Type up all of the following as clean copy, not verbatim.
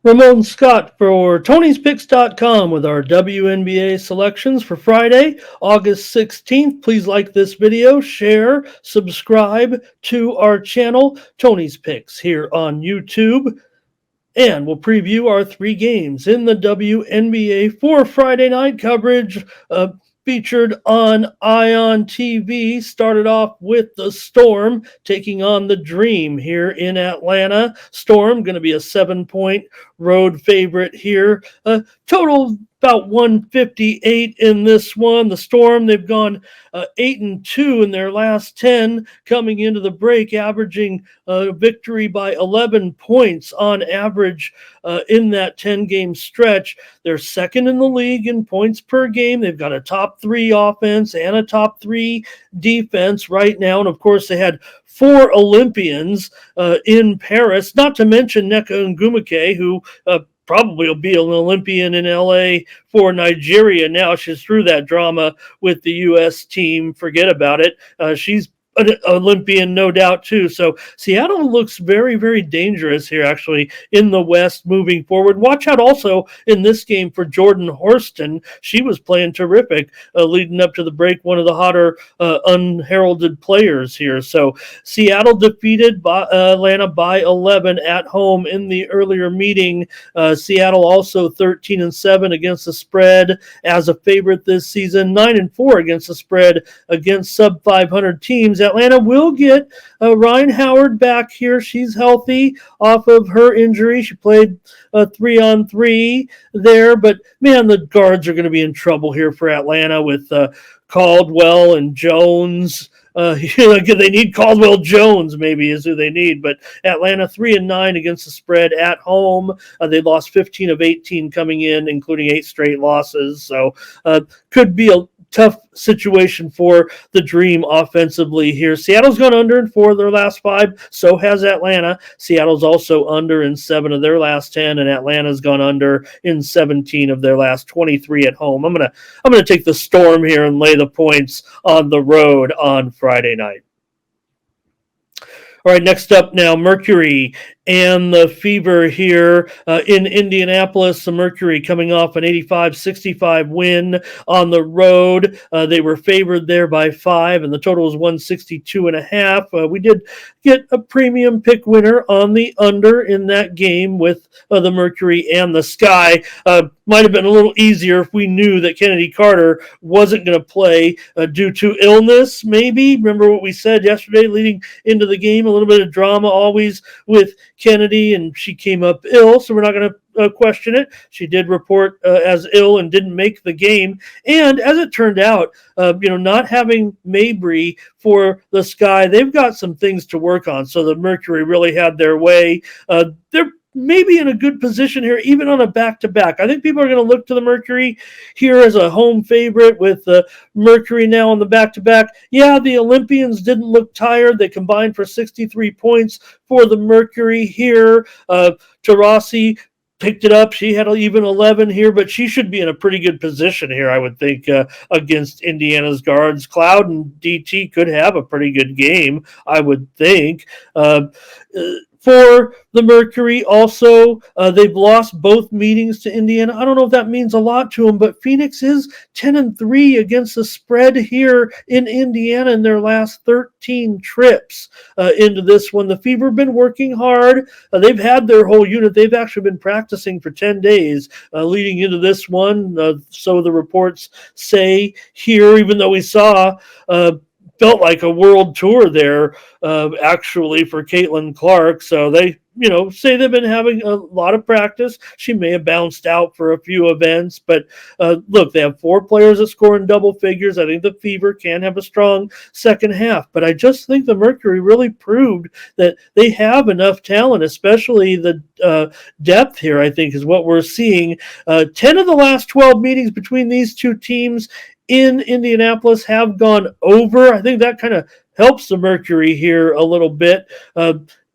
Ramon Scott for Tony'sPicks.com with our WNBA selections for Friday, August 16th. Please like this video, share, subscribe to our channel, Tony's Picks, here on YouTube. And we'll preview our three games in the WNBA for Friday night coverage. Featured on Ion TV. Started off with the Storm taking on the Dream here in Atlanta. Storm going to be a 7-point road favorite here. Total about 158 in this one. The Storm, they've gone 8-2 in their last 10 coming into the break, averaging a victory by 11 points on average in that 10-game stretch. They're second in the league in points per game. They've got a top 3 offense and a top 3 defense right now. And, of course, they had 4 Olympians in Paris, not to mention Nneka Ngumake, who probably will be an Olympian in LA for Nigeria now. She's through that drama with the U.S. team. Forget about it. She's an Olympian, no doubt, too. So Seattle looks very, very dangerous here, actually, in the West moving forward. Watch out also in this game for Jordan Horston. She was playing terrific leading up to the break, one of the hotter unheralded players here. So Seattle defeated Atlanta by 11 at home in the earlier meeting. Seattle also 13-7 against the spread as a favorite this season, 9-4 against the spread against sub-500 teams. Atlanta will get Ryan Howard back here. She's healthy off of her injury. She played 3-on-3 there, but man, the guards are going to be in trouble here for Atlanta with Caldwell and Jones. They need Caldwell Jones, maybe, is who they need. But Atlanta 3-9 against the spread at home. They lost 15 of 18 coming in, including 8 straight losses. So could be a tough situation for the Dream offensively here. Seattle's gone under in 4 of their last 5. So has Atlanta. Seattle's also under in 7 of their last 10, and Atlanta's gone under in 17 of their last 23 at home. I'm gonna take the Storm here and lay the points on the road on Friday night. All right, next up now, Mercury and the Fever here in Indianapolis. The Mercury coming off an 85-65 win on the road. They were favored there by 5, and the total was 162.5. We did get a premium pick winner on the under in that game with the Mercury and the Sky. Might have been a little easier if we knew that Kennedy Carter wasn't going to play due to illness, maybe. Remember what we said yesterday leading into the game? A little bit of drama always with Kennedy, and she came up ill, so we're not going to question it. She did report as ill and didn't make the game. And as it turned out, not having Mabry for the Sky, they've got some things to work on. So the Mercury really had their way. They're maybe in a good position here, even on a back-to-back. I think people are going to look to the Mercury here as a home favorite with the Mercury now on the back-to-back. Yeah, the Olympians didn't look tired. They combined for 63 points for the Mercury here. Taurasi picked it up. She had even 11 here, but she should be in a pretty good position here, I would think, against Indiana's guards. Cloud and DT could have a pretty good game, I would think. For the Mercury, also, they've lost both meetings to Indiana. I don't know if that means a lot to them, but Phoenix is 10-3 against the spread here in Indiana in their last 13 trips into this one. The Fever have been working hard. They've had their whole unit. They've actually been practicing for 10 days leading into this one. So the reports say here, even though we saw felt like a world tour there, actually, for Caitlin Clark. So they, say they've been having a lot of practice. She may have bounced out for a few events, but look, they have 4 players that score in double figures. I think the Fever can have a strong second half, but I just think the Mercury really proved that they have enough talent, especially the depth here, I think, is what we're seeing. 10 of the last 12 meetings between these two teams in Indianapolis have gone over. I think that kind of helps the Mercury here a little bit.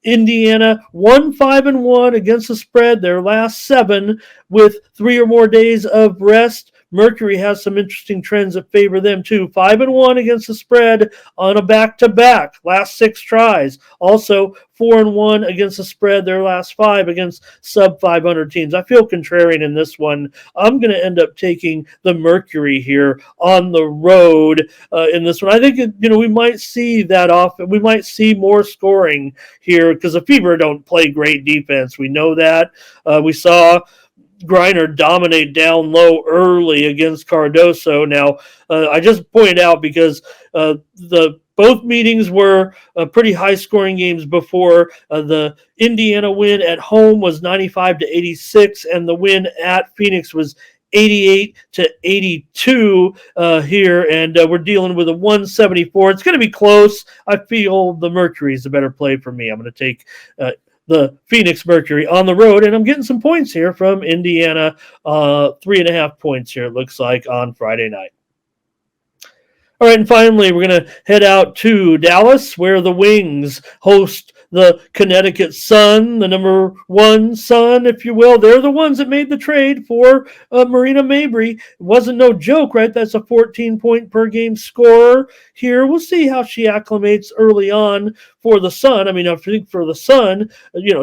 Indiana 1-5-1 against the spread, their last 7 with 3 or more days of rest. Mercury has some interesting trends that favor them too. 5-1 against the spread on a back-to-back, last 6 tries. Also 4-1 against the spread their last 5 against sub 500 teams. I feel contrarian in this one. I'm going to end up taking the Mercury here on the road in this one. I think we might see that often. We might see more scoring here because the Fever don't play great defense. We know that. We saw Griner dominate down low early against Cardoso. Now, I just pointed out because the both meetings were pretty high-scoring games before. The Indiana win at home was 95-86, and the win at Phoenix was 88-82 here, and we're dealing with a 174. It's going to be close. I feel the Mercury is a better play for me. I'm going to take the Phoenix Mercury on the road, and I'm getting some points here from Indiana. 3.5 points here, it looks like, on Friday night. All right, and finally, we're going to head out to Dallas, where the Wings host the Connecticut Sun, the number 1 Sun, if you will. They're the ones that made the trade for Marina Mabrey. It wasn't no joke, right? That's a 14-point-per-game scorer here. We'll see how she acclimates early on for the Sun. I mean, I think for the Sun,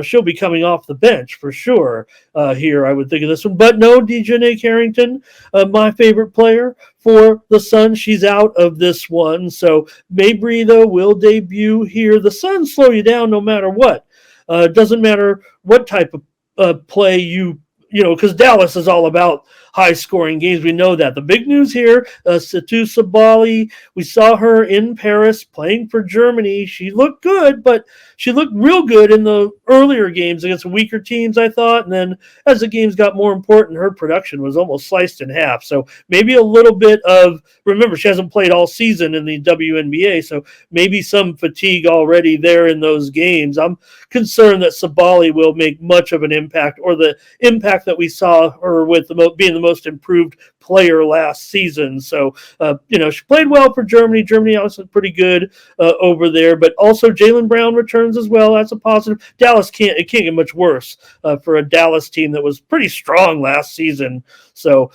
she'll be coming off the bench for sure here, I would think of this one. But no, Dejanay Carrington, my favorite player for the Sun. She's out of this one. So Mabrey, though, will debut here. The Sun slow you down no matter what. It doesn't matter what type of play because Dallas is all about high-scoring games. We know that. The big news here, Satou Sabali, we saw her in Paris playing for Germany. She looked good, but she looked real good in the earlier games against weaker teams, I thought. And then as the games got more important, her production was almost sliced in half. So maybe a little bit of, remember, she hasn't played all season in the WNBA, so maybe some fatigue already there in those games. I'm concerned that Sabali will make much of an impact, or the impact that we saw her with being the most improved player last season. So, she played well for Germany. Germany also pretty good over there, but also Jaylen Brown returns as well. That's a positive. Dallas it can't get much worse for a Dallas team that was pretty strong last season. So,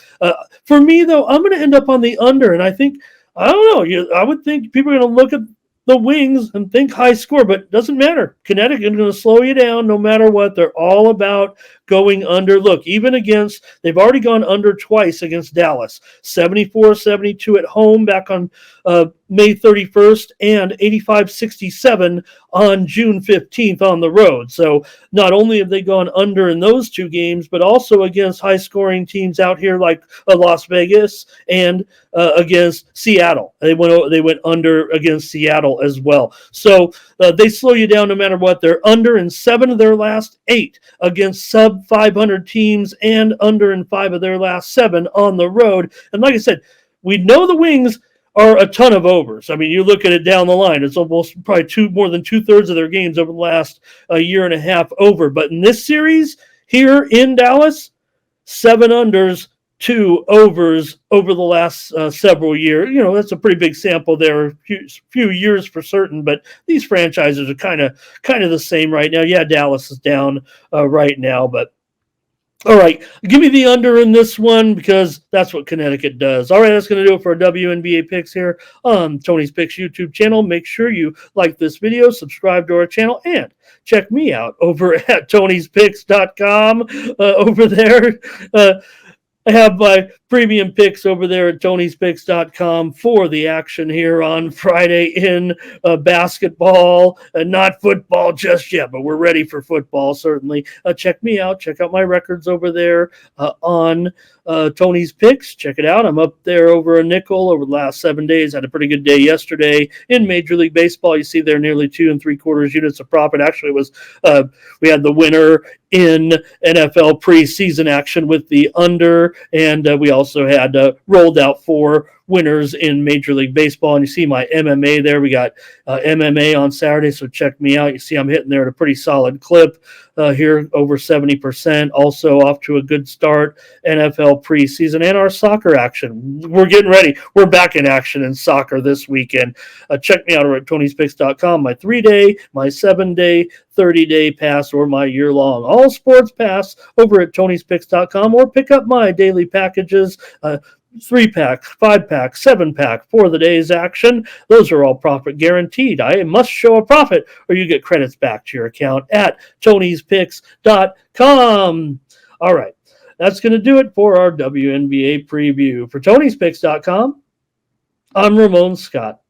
for me though, I'm going to end up on the under, and I don't know. I would think people are going to look at the Wings and think high score, but it doesn't matter. Connecticut is going to slow you down no matter what. They're all about going under. Look, they've already gone under twice against Dallas. 74-72 at home back on May 31st and 85-67 on June 15th on the road. So not only have they gone under in those 2 games, but also against high-scoring teams out here like Las Vegas and against Seattle. They went under against Seattle as well. So they slow you down no matter what. They're under in 7 of their last 8 against sub 500 teams and under in 5 of their last 7 on the road. And like I said, we know the Wings are a ton of overs. I mean, you look at it down the line, it's almost probably more than 2/3 of their games over the last year and a half over. But in this series here in Dallas, 7 unders, 2 overs over the last several years. That's a pretty big sample there, a few years for certain, but these franchises are kind of the same right now. Yeah, Dallas is down right now, but all right, give me the under in this one because that's what Connecticut does. All right, that's going to do it for our WNBA picks here on Tony's Picks YouTube channel. Make sure you like this video, subscribe to our channel, and check me out over at Tony'sPicks.com over there. I have my premium picks over there at Tony'sPicks.com for the action here on Friday in basketball. Not football just yet, but we're ready for football, certainly. Check me out. Check out my records over there on Tony's Picks. Check it out. I'm up there over a nickel over the last 7 days. Had a pretty good day yesterday in Major League Baseball. You see there nearly 2 3/4 units of profit. Actually, we had the winner in NFL preseason action with the under, and we also had rolled out 4 winners in Major League Baseball. And you see my MMA there. We got MMA on Saturday, so check me out. You see I'm hitting there at a pretty solid clip here, over 70%. Also off to a good start, NFL preseason and our soccer action. We're getting ready. We're back in action in soccer this weekend. Check me out over at Tony'sPicks.com. My 3-day, my 7-day, 30-day pass, or my year-long all sports pass over at Tony'sPicks.com, or pick up my daily packages. 3-pack, 5-pack, 7-pack for the day's action. Those are all profit guaranteed. I must show a profit or you get credits back to your account at Tony'sPicks.com. All right, that's going to do it for our WNBA preview. For Tony'sPicks.com, I'm Ramon Scott.